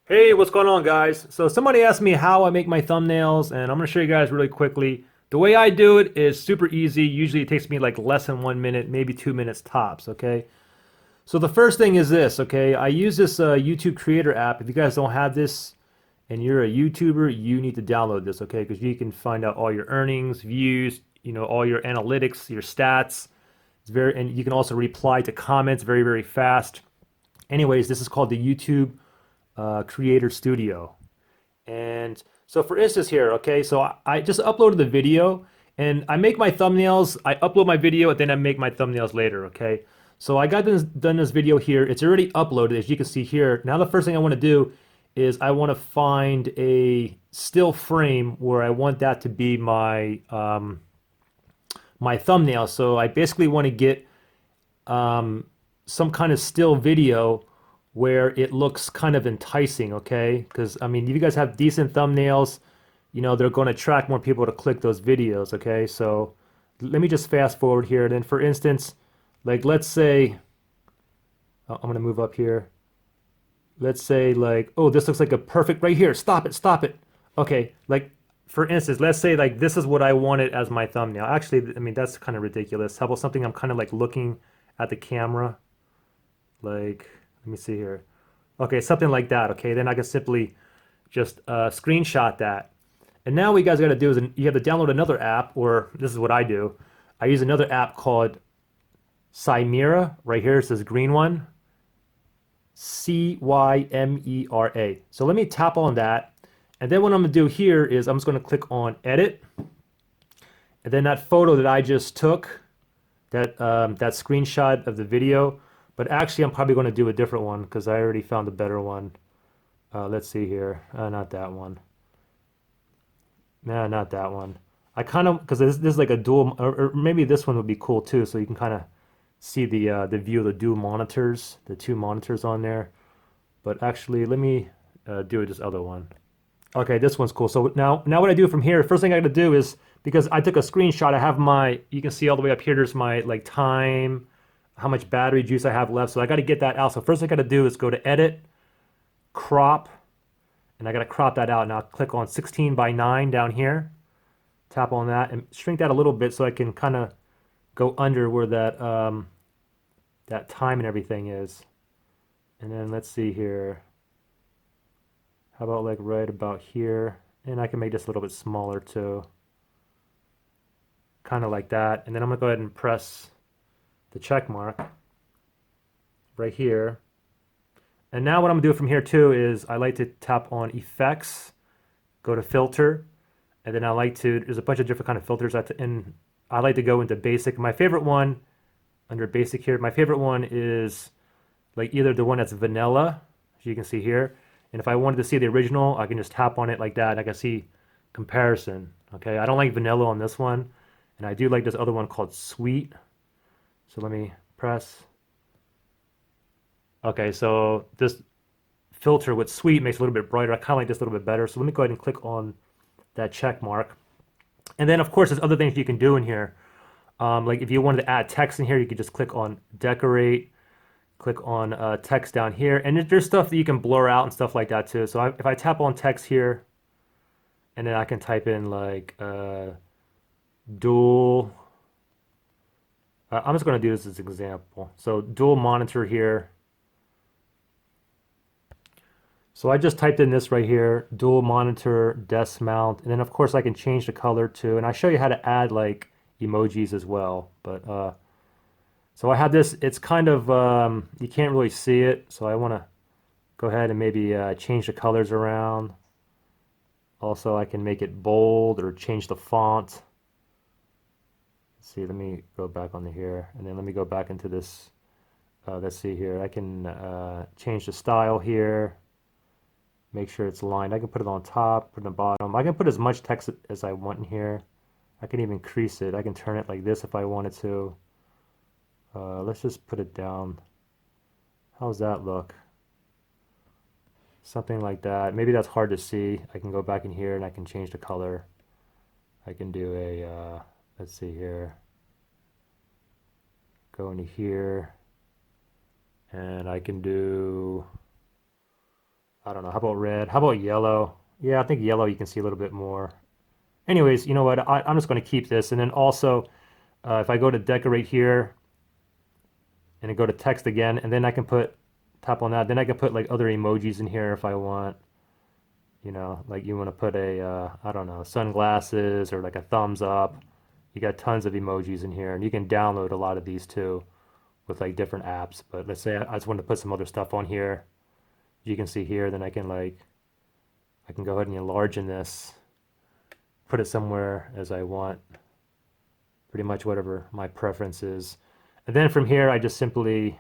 Hey, what's going on, guys? So somebody asked me how I make my thumbnails, and I'm gonna show you guys really quickly. The way I do it is super easy. Usually it takes me like less than 1 minute, maybe 2 minutes tops, okay? So the first thing is this, okay? I use this YouTube Creator app. If you guys don't have this and you're a YouTuber, you need to download this, okay? Because you can find out all your earnings, views, all your analytics, your stats. And you can also reply to comments very, very fast. Anyways, this is called the YouTube Creator Studio. And so for instance here, okay, so I just uploaded the video and I make my thumbnails, I upload my video and then I make my thumbnails later, okay? So I got done this video here. It's already uploaded as you can see here. Now the first thing I want to do is I want to find a still frame where I want that to be my thumbnail. So I basically want to get some kind of still video where it looks kind of enticing, okay? Because I mean, if you guys have decent thumbnails, they're going to attract more people to click those videos, okay? So let me just fast forward here. Then, for instance, like let's say, I'm going to move up here. Let's say, like, oh, this looks like a perfect right here. Stop it, stop it. Okay, like for instance, let's say like this is what I wanted as my thumbnail. Actually, I mean, that's kind of ridiculous. How about something I'm kind of like looking at the camera? Like, let me see here. Okay, something like that. Okay, then I can simply just screenshot that. And now what you guys got to do is you have to download another app, or this is what I do. I use another app called Cymera. Right here, it's this green one. Cymera. So let me tap on that. And then what I'm going to do here is I'm just going to click on Edit. And then that photo that I just took, that screenshot of the video, but actually I'm probably going to do a different one because I already found a better one. Let's see here. Not that one. Nah, not that one. I kind of, because this is like a dual, or maybe this one would be cool too, so you can kind of see the view of the dual monitors, the two monitors on there. But actually, let me do this other one. Okay, this one's cool. So now what I do from here, first thing I got to do is, because I took a screenshot, I have you can see all the way up here, there's my like time, how much battery juice I have left. So I got to get that out. So first thing I got to do is go to Edit, Crop, and I got to crop that out. Now click on 16 by 9 down here. Tap on that and shrink that a little bit so I can kind of go under where that time and everything is. And then let's see here. How about like right about here? And I can make this a little bit smaller too. Kind of like that. And then I'm gonna go ahead and press the check mark right here. And now what I'm gonna do from here too is I like to tap on Effects, go to Filter, and then there's a bunch of different kind of filters and I like to go into Basic. My favorite one under Basic here, my favorite one is like either the one that's vanilla, as you can see here, and if I wanted to see the original, I can just tap on it like that and I can see comparison. Okay, I don't like vanilla on this one, and I do like this other one called Sweet. So let me press. Okay, so this filter with Sweet makes it a little bit brighter. I kind of like this a little bit better. So let me go ahead and click on that check mark. And then of course there's other things you can do in here. Like if you wanted to add text in here, you could just click on Decorate, click on text down here, and there's stuff that you can blur out and stuff like that too. So if I tap on text here, and then I can type in like dual. I'm just going to do this as an example. So dual monitor here. So I just typed in this right here, dual monitor desk mount, and then of course I can change the color too, and I show you how to add like emojis as well. But so I have this. It's kind of you can't really see it, so I want to go ahead and maybe change the colors around. Also, I can make it bold or change the font. Let's see, let me go back onto here, and then let me go back into this. Let's see here. I can change the style here. Make sure it's aligned. I can put it on top, put it on the bottom. I can put as much text as I want in here. I can even increase it. I can turn it like this if I wanted to. Let's just put it down. How's that look? Something like that. Maybe that's hard to see. I can go back in here and I can change the color. I can do let's see here. Go into here and I can do I don't know. How about red? How about yellow? Yeah, I think yellow you can see a little bit more. Anyways, you know what? I'm just going to keep this. And then also, if I go to decorate here and I go to text again, and then I can tap on that. Then I can put like other emojis in here if I want. You know, like you want to put I don't know, sunglasses or like a thumbs up. You got tons of emojis in here, and you can download a lot of these too with like different apps. But let's say I just want to put some other stuff on here. You can see here, then I can go ahead and enlarge in this, put it somewhere as I want, pretty much whatever my preference is. And then from here, I just simply,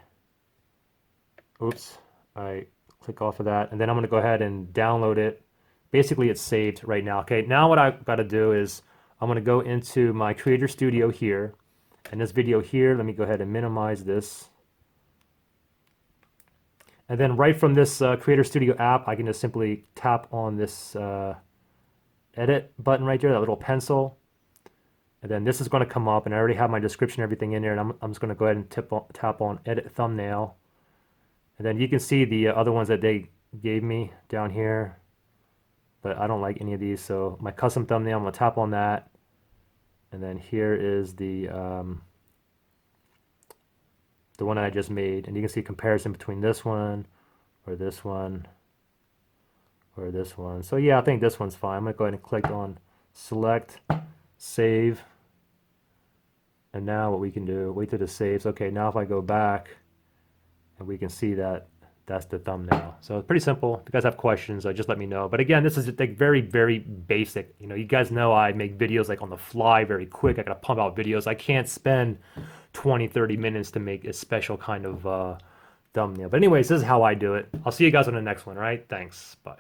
oops, I click off of that, and then I'm going to go ahead and download it. Basically, it's saved right now. Okay, now what I've got to do is I'm going to go into my Creator Studio here, and this video here, let me go ahead and minimize this. And then right from this Creator Studio app, I can just simply tap on this edit button right there, that little pencil. And then this is going to come up, and I already have my description, everything in there, and I'm just going to go ahead and tap on edit thumbnail. And then you can see the other ones that they gave me down here, but I don't like any of these. So my custom thumbnail, I'm going to tap on that. And then here is the one that I just made, and you can see comparison between this one or this one or this one. So yeah, I think this one's fine. I'm going to go ahead and click on select, save, and now what we can do, wait till it saves. Okay, now if I go back, and we can see that that's the thumbnail. So it's pretty simple. If you guys have questions, just let me know. But again, this is like very, very basic. You know, you guys know I make videos like on the fly, very quick. I gotta pump out videos. I can't spend 20, 30 minutes to make a special kind of thumbnail. But anyways, this is how I do it. I'll see you guys on the next one, all right? Thanks. Bye.